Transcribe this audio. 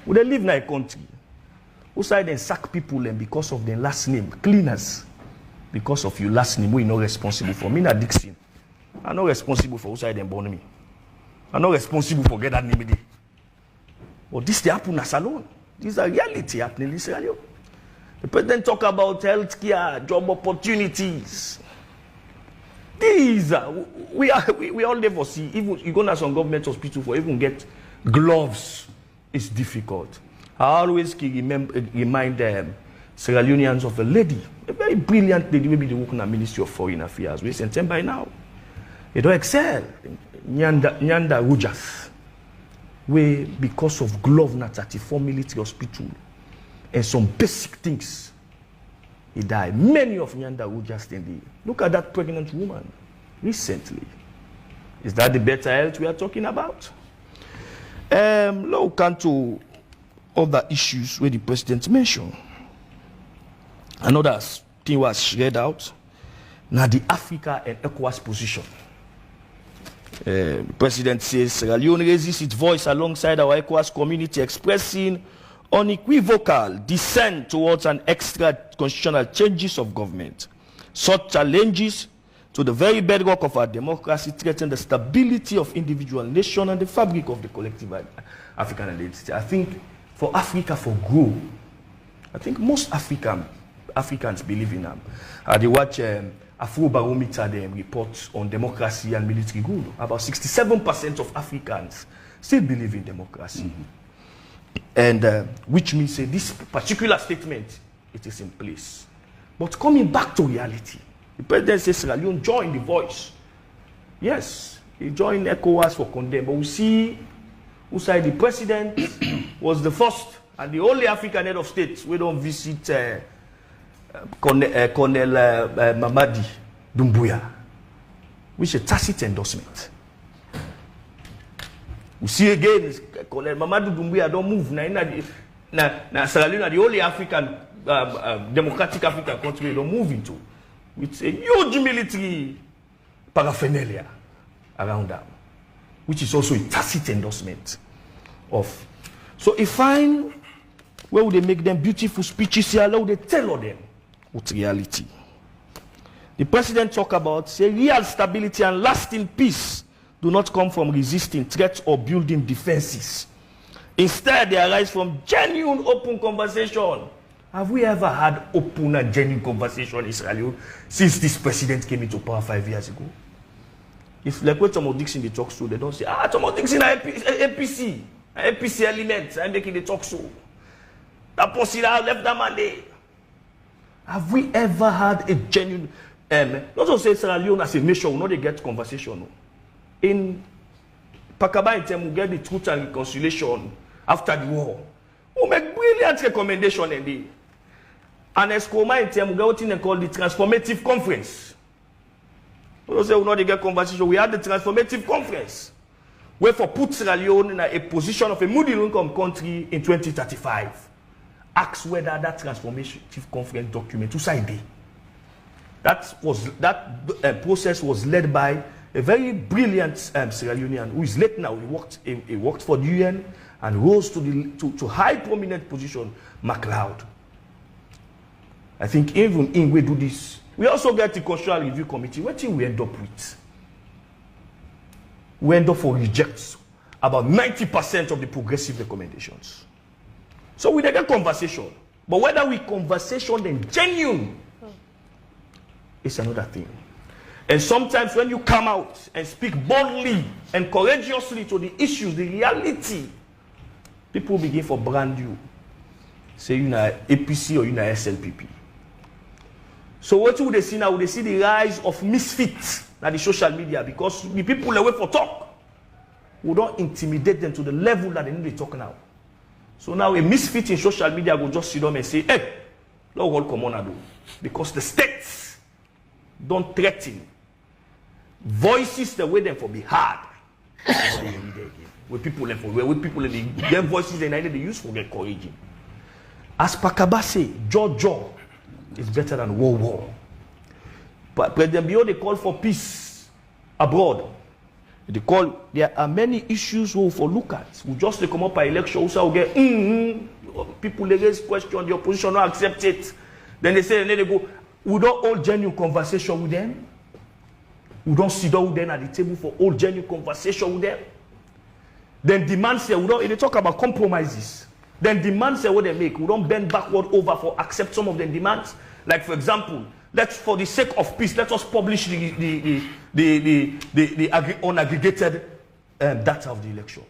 We they live in a country. Who side and sack people and because of their last name, cleaners. Because of your last name, we're not responsible for me. Not Dixon. I'm not responsible for who side and born me. I'm not responsible for get that name there. But this they happen as alone. These are reality happening in Israel. The president talk about healthcare, job opportunities. These are we all never see. Even you go to some government hospital for even get gloves. It's difficult. I always remind Sierra Leoneans of a lady, a very brilliant lady, maybe they work in the Ministry of Foreign Affairs. We sent them by now. They don't excel. Nyanda Rujas, where because of glove not at 34 military hospital and some basic things, he died. Many of Nyanda Rujas in the look at that pregnant woman recently. Is that the better health we are talking about? Look into other issues where the president mentioned. Another thing was read out. Now the Africa and ECOWAS position. The president says Sierra Leone raises its voice alongside our ECOWAS community, expressing unequivocal dissent towards an extra constitutional changes of government. Such challenges to the very bedrock of our democracy threaten the stability of individual nations and the fabric of the collective African identity. I think for Africa for growth, I think most Africans believe in them. They watch Afrobarometer reports on democracy and military rule. About 67% of Africans still believe in democracy. And which means this particular statement, it is in place. But coming back to reality, the president says Sierra Leone joined the voice. Yes, he joined ECOWAS for condemn. But we see who said the president was the first and the only African head of state we don't visit Colonel Mamadi Doumbouya, which is a tacit endorsement. We see again, Colonel Mamadi Doumbouya don't move. Now Sierra Leone, the only African, democratic African country they don't move into. With a huge military paraphernalia around them, which is also a tacit endorsement of. So if fine, where would they make them beautiful speeches here? How would they tell them what's reality? The president talk about say real stability and lasting peace do not come from resisting threats or building defenses. Instead, they arise from genuine open conversation. Have we ever had open and genuine conversation in Israel since this president came into power 5 years ago? If like when Thomas Dixon they talk so, they don't say, Thomas Dixon APC elements, I'm making the talk so. That person left that man there. Have we ever had a genuine not to say Sierra Leone as a nation will not get conversation. No. In Pakaba in terms we get the truth and reconciliation after the war. We make brilliant recommendation in the and Escoma in terms we get what they call the transformative conference. We don't say we not get conversation. We had the transformative conference where for put Sierra Leone in a position of a middle income country in 2035. Ask whether that transformative conference document to side that process was led by a very brilliant Sierra Leonean who is late now. He worked for the UN and rose to high prominent position, MacLeod. I think even in we do this. We also get the Constitutional Review Committee. What thing we end up with? We end up for rejects about 90% of the progressive recommendations. So we get conversation. But whether we conversation then genuine, it's another thing. And sometimes when you come out and speak boldly and courageously to the issues, the reality, people begin for brand you. Say you know APC or you know SLPP. So what would they see now? Would they see the rise of misfits at the social media because the people away for talk. We don't intimidate them to the level that they need to talk now. So now a misfit in social media will just sit down and say, hey, Lord, what come on, do? Because the states don't threaten. Voices the way them for be hard. With people them for their voices and they use for get courage. As Pakaba say, Jojo is better than war. But President Bio they call for peace abroad. They call, there are many issues we for look at. We just come up by election, also get people they raise question, the opposition don't accept it. Then they say, and then they go, we don't hold genuine conversation with them. We don't sit down with them at the table for all genuine conversation with them. Then demands say, we don't, they talk about compromises. Then demands say what they make. We don't bend backward over for accept some of the demands. Like for example, let's for the sake of peace, let us publish the unaggregated data of the election.